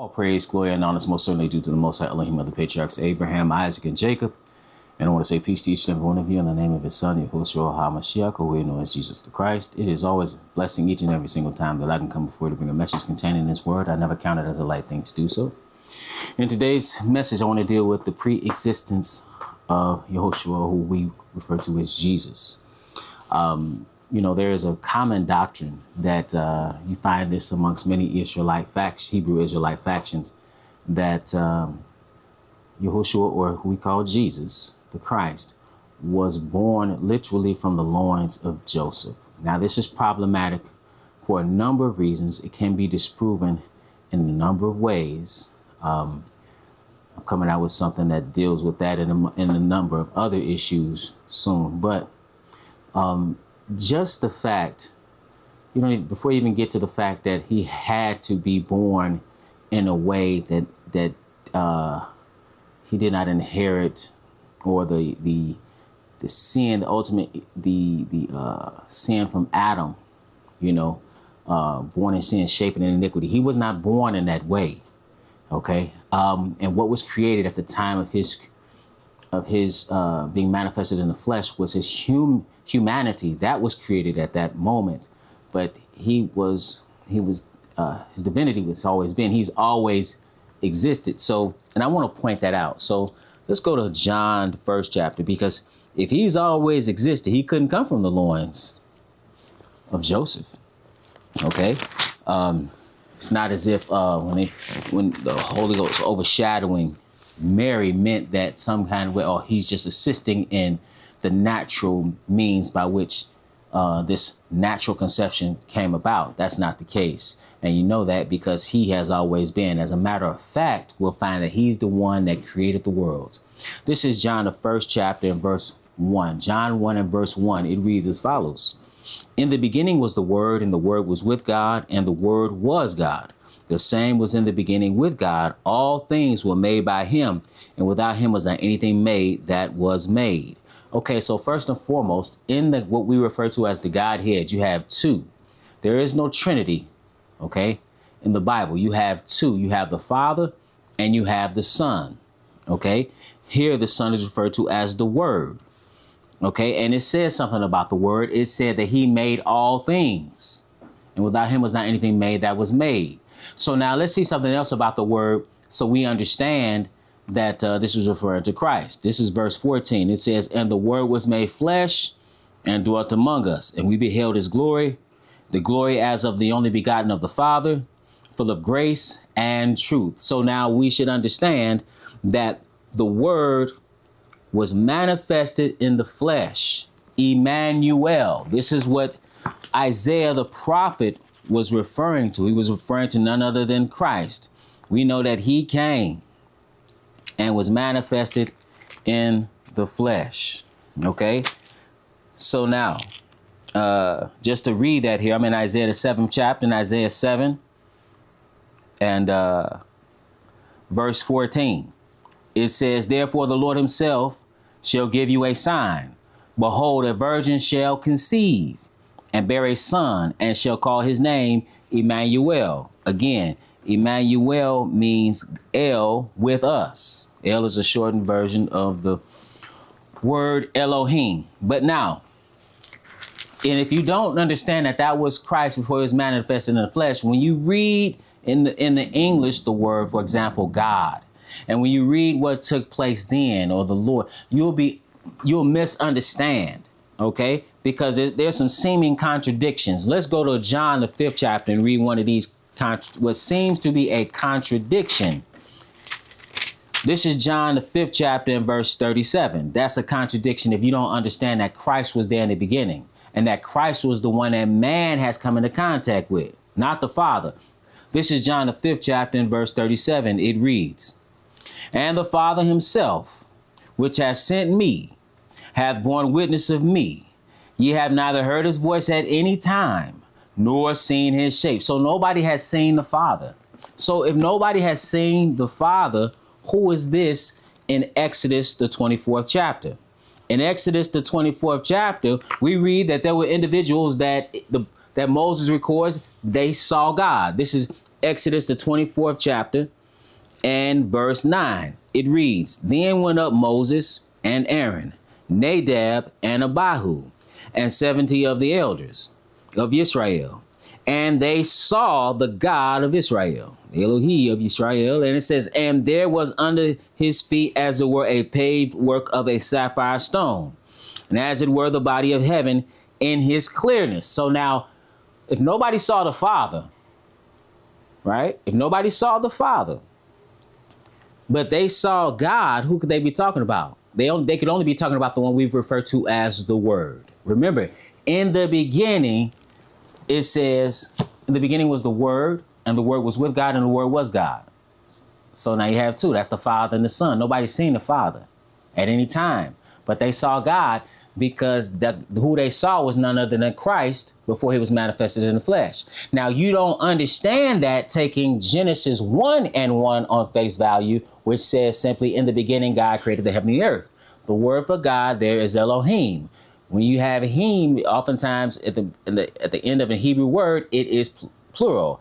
All praise, glory, and honor is most certainly due to the Most High Elohim of the patriarchs Abraham, Isaac, and Jacob. And I want to say peace to each and every one of you in the name of his son, Yahushua HaMashiach, who we know as Jesus the Christ. It is always a blessing each and every single time that I can come before you to bring a message containing this word. I never count it as a light thing to do so. In today's message, I want to deal with the pre-existence of Yahushua, who we refer to as Jesus. There is a common doctrine that you find this amongst many Hebrew Israelite factions, that Yahushua, or who we call Jesus, the Christ, was born literally from the loins of Joseph. Now, this is problematic for a number of reasons. It can be disproven in a number of ways. I'm coming out with something that deals with that in a number of other issues soon. But just the fact, before you even get to the fact that he had to be born in a way that he did not inherit, or the sin, the ultimate, the sin from Adam, born in sin, shaping in iniquity. He was not born in that way. Okay. And what was created at the time of his being manifested in the flesh was his humanity. That was created at that moment. But his divinity was always been. He's always existed. So, and I want to point that out. So let's go to John, the first chapter, because if he's always existed, he couldn't come from the loins of Joseph. Okay. It's not as if when the Holy Ghost was overshadowing Mary meant that some kind of way, or he's just assisting in the natural means by which this natural conception came about. That's not the case. And you know that because he has always been. As a matter of fact, we'll find that he's the one that created the worlds. This is John, the first chapter, and verse 1. John 1 and verse 1, it reads as follows. In the beginning was the Word, and the Word was with God, and the Word was God. The same was in the beginning with God. All things were made by him, and without him was not anything made that was made. Okay, so first and foremost, in what we refer to as the Godhead, you have two. There is no Trinity, okay? In the Bible, you have two. You have the Father and you have the Son, okay? Here, the Son is referred to as the Word, okay? And it says something about the Word. It said that he made all things, and without him was not anything made that was made. So now let's see something else about the Word so we understand that this is referring to Christ. This is verse 14. It says, and the Word was made flesh and dwelt among us, and we beheld his glory, the glory as of the only begotten of the Father, full of grace and truth. So now we should understand that the Word was manifested in the flesh, Emmanuel. This is what Isaiah the prophet was referring to. He was referring to none other than Christ. We know that he came and was manifested in the flesh. Okay. So now, just to read that here, I'm in Isaiah the 7th chapter, in Isaiah 7 and verse 14. It says, therefore the Lord himself shall give you a sign. Behold, a virgin shall conceive and bear a son, and shall call his name Emmanuel. Again, Emmanuel means El with us. El is a shortened version of the word Elohim. But now, and if you don't understand that was Christ before he was manifested in the flesh, when you read in the English the word, for example, God, and when you read what took place then, or the Lord, you'll misunderstand. Okay, because there's some seeming contradictions. Let's go to John, the 5th chapter, and read one of these, what seems to be a contradiction. This is John, the 5th chapter, and verse 37. That's a contradiction if you don't understand that Christ was there in the beginning, and that Christ was the one that man has come into contact with, not the Father. This is John, the 5th chapter, and verse 37. It reads, and the Father himself, which hath sent me, hath borne witness of me. Ye have neither heard his voice at any time, nor seen his shape. So nobody has seen the Father. So if nobody has seen the Father, who is this in Exodus, the 24th chapter? In Exodus, the 24th chapter, we read that there were individuals that Moses records, they saw God. This is Exodus, the 24th chapter and verse 9. It reads, Then went up Moses and Aaron, Nadab and Abihu, and 70 of the elders of Israel. And they saw the God of Israel, the Elohim of Israel. And it says, and there was under his feet, as it were, a paved work of a sapphire stone, and as it were, the body of heaven in his clearness. So now, if nobody saw the Father, right? If nobody saw the Father, but they saw God, who could they be talking about? They could only be talking about the one we refer to as the Word. Remember, in the beginning, it says, in the beginning was the Word, and the Word was with God, and the Word was God. So now you have two. That's the Father and the Son. Nobody's seen the Father at any time, but they saw God because who they saw was none other than Christ before he was manifested in the flesh. Now, you don't understand that taking Genesis 1:1 on face value, which says simply, in the beginning, God created the heaven and the earth. The word for God there is Elohim. When you have him, oftentimes at the end of a Hebrew word, it is plural.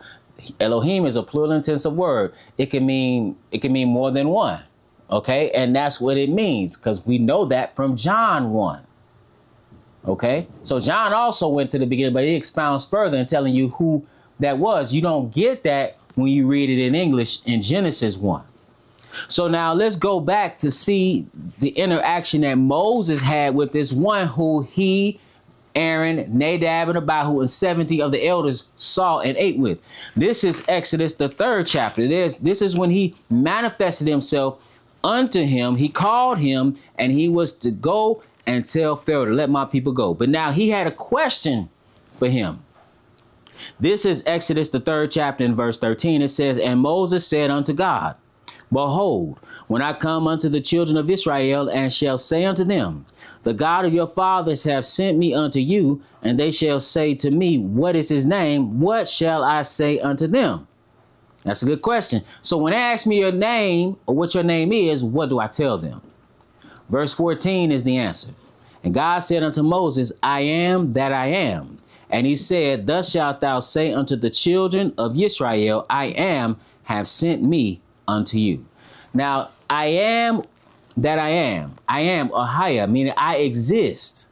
Elohim is a plural intensive word. It can mean more than one. OK, and that's what it means, because we know that from John 1. OK, so John also went to the beginning, but he expounds further in telling you who that was. You don't get that when you read it in English in Genesis 1. So now let's go back to see the interaction that Moses had with this one who he, Aaron, Nadab, and Abihu, and 70 of the elders saw and ate with. This is Exodus, the 3rd chapter. This is when he manifested himself unto him. He called him, and he was to go and tell Pharaoh to let my people go. But now he had a question for him. This is Exodus, the 3rd chapter, in verse 13. It says, And Moses said unto God, Behold, when I come unto the children of Israel, and shall say unto them, The God of your fathers have sent me unto you, and they shall say to me, What is his name? What shall I say unto them? That's a good question. So when they ask me your name, or what your name is, what do I tell them? Verse 14 is the answer. And God said unto Moses, I am that I am. And he said, Thus shalt thou say unto the children of Israel, I am, have sent me unto you. Now, I am that I am. I am Ahaya, meaning I exist,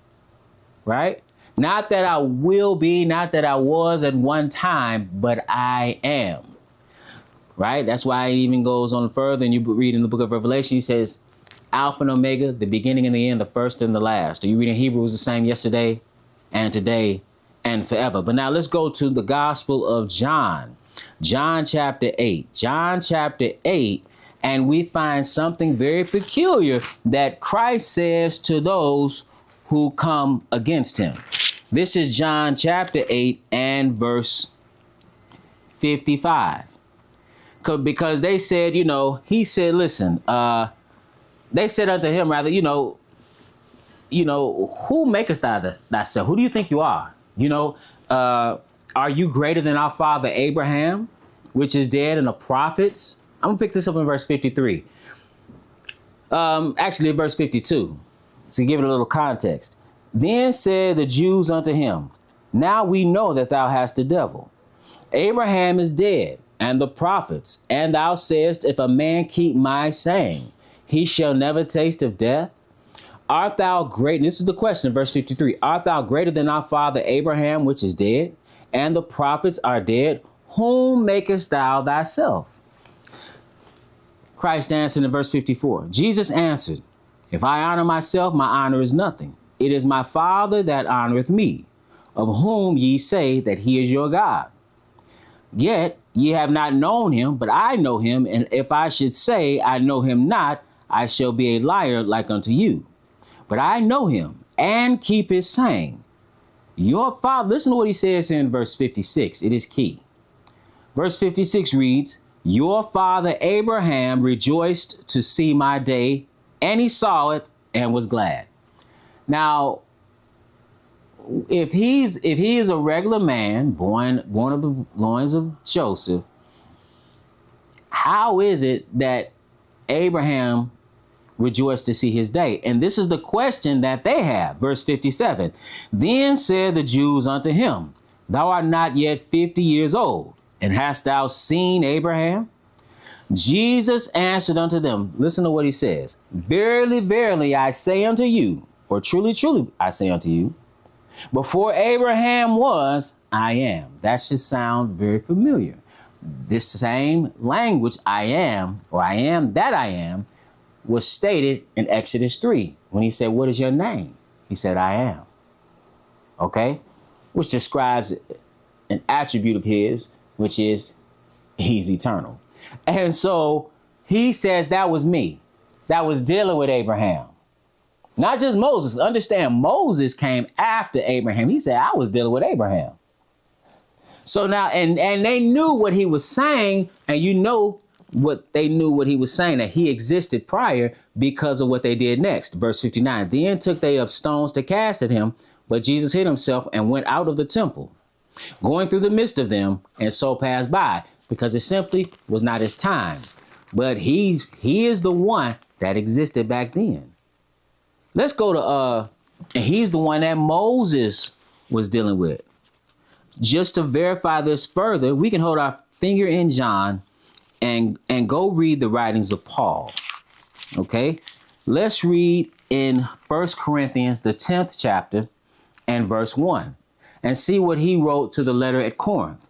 right? Not that I will be, not that I was at one time, but I am, right? That's why it even goes on further, and you read in the book of Revelation, he says, Alpha and Omega, the beginning and the end, the first and the last. Or you read in Hebrews, the same yesterday and today and forever. But now let's go to the Gospel of John. John chapter 8. John chapter 8. And we find something very peculiar that Christ says to those who come against him. This is John chapter 8 and verse 55. Because they said, he said, listen, they said unto him, rather, who makest thou thyself? Who do you think you are? Are you greater than our father Abraham, which is dead, and the prophets? I'm gonna pick this up in verse 53. Actually, verse 52, to give it a little context. Then said the Jews unto him, Now we know that thou hast the devil. Abraham is dead, and the prophets, and thou sayest, If a man keep my saying, he shall never taste of death. Art thou great? This is the question in verse 53. Art thou greater than our father Abraham, which is dead, and the prophets are dead? Whom makest thou thyself? Christ answered in verse 54. Jesus answered, If I honor myself, my honor is nothing. It is my Father that honoreth me, of whom ye say that he is your God. Yet ye have not known him, but I know him. And if I should say I know him not, I shall be a liar like unto you. But I know him and keep his saying. Your father, listen to what he says here in verse 56. It is key. Verse 56 reads, Your father Abraham rejoiced to see my day, and he saw it and was glad. Now, if he is a regular man, born of the loins of Joseph, how is it that Abraham rejoiced to see his day? And this is the question that they have. Verse 57. Then said the Jews unto him, Thou art not yet 50 years old, And hast thou seen Abraham? Jesus answered unto them, listen to what he says. Verily, verily, I say unto you, or truly, truly, I say unto you, before Abraham was, I am. That should sound very familiar. This same language, I am, or I am that I am, was stated in Exodus 3 when he said, what is your name? He said, I am. Okay? Which describes an attribute of his, which is he's eternal. And so he says that was me that was dealing with Abraham. Not just Moses. Understand, Moses came after Abraham. He said, I was dealing with Abraham. So now, and they knew what he was saying, and you know what they knew what he was saying, that he existed prior because of what they did next. Verse 59, then took they up stones to cast at him, but Jesus hid himself and went out of the temple, going through the midst of them, and so passed by, because it simply was not his time. But he is the one that existed back then. Let's go to, and he's the one that Moses was dealing with. Just to verify this further, we can hold our finger in John and go read the writings of Paul. Okay, let's read in 1 Corinthians, the 10th chapter and verse 1, and see what he wrote to the letter at Corinth.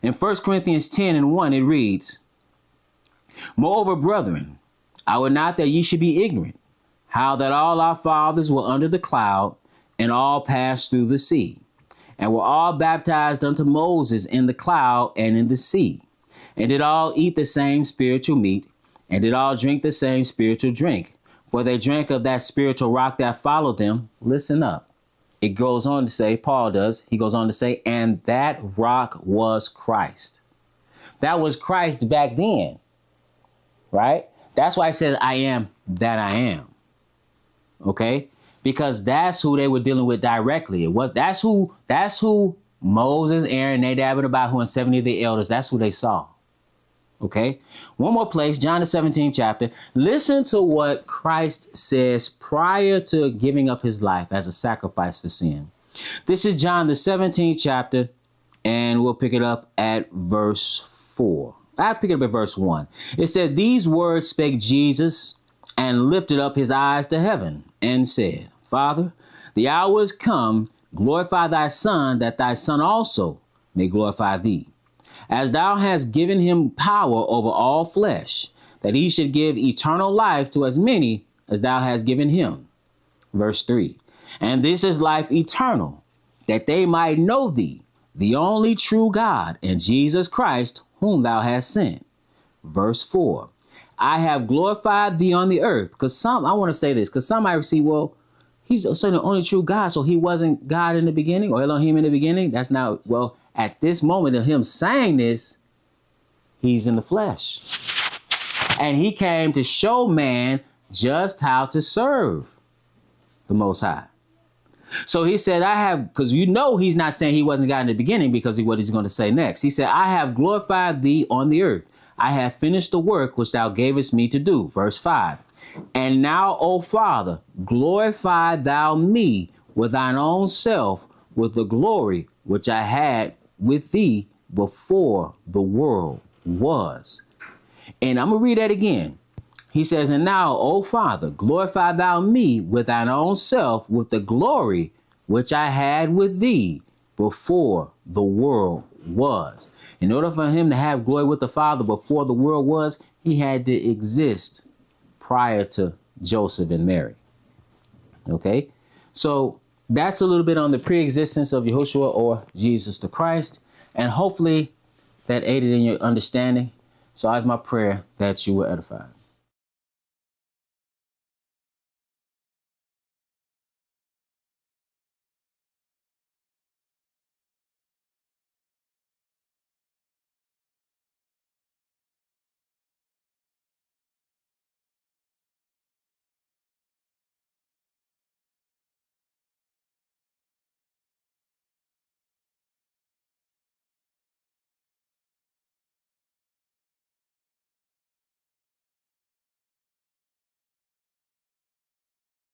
In 1 Corinthians 10 and 1, it reads, moreover, brethren, I would not that ye should be ignorant, how that all our fathers were under the cloud, and all passed through the sea, and were all baptized unto Moses in the cloud and in the sea, and did all eat the same spiritual meat, and did all drink the same spiritual drink, for they drank of that spiritual rock that followed them. Listen up. It goes on to say, Paul does, he goes on to say, and that rock was Christ. That was Christ back then, right? That's why I said, I am that I am. Okay? Because that's who they were dealing with directly. That's who Moses, Aaron, Nadab, and Abihu, and 70 of the elders, that's who they saw. Okay? One more place, John the 17th chapter. Listen to what Christ says prior to giving up his life as a sacrifice for sin. This is John the 17th chapter, and we'll pick it up at verse 4. I'll pick it up at verse 1. It said, these words spake Jesus, and lifted up his eyes to heaven, and said, Father, the hour is come, glorify thy Son, that thy Son also may glorify thee, as thou hast given him power over all flesh, that he should give eternal life to as many as thou hast given him. Verse 3, and this is life eternal, that they might know thee, the only true God, and Jesus Christ, whom thou hast sent. Verse 4, I have glorified thee on the earth. Because I want to say this, because some might see, well, he's the only true God, so he wasn't God in the beginning, or Elohim in the beginning. That's not, well, at this moment of him saying this, he's in the flesh. And he came to show man just how to serve the Most High. So he said, I have, because you know he's not saying he wasn't God in the beginning, because of what he's going to say next. He said, I have glorified thee on the earth. I have finished the work which thou gavest me to do. Verse 5. And now, O Father, glorify thou me with thine own self, with the glory which I had with thee before the world was. And I'm going to read that again. He says, and now, O Father, glorify thou me with thine own self, with the glory which I had with thee before the world was. In order for him to have glory with the Father before the world was, he had to exist prior to Joseph and Mary. Okay, so that's a little bit on the pre-existence of Yahushua, or Jesus the Christ, and hopefully that aided in your understanding. So it's my prayer that you were edified.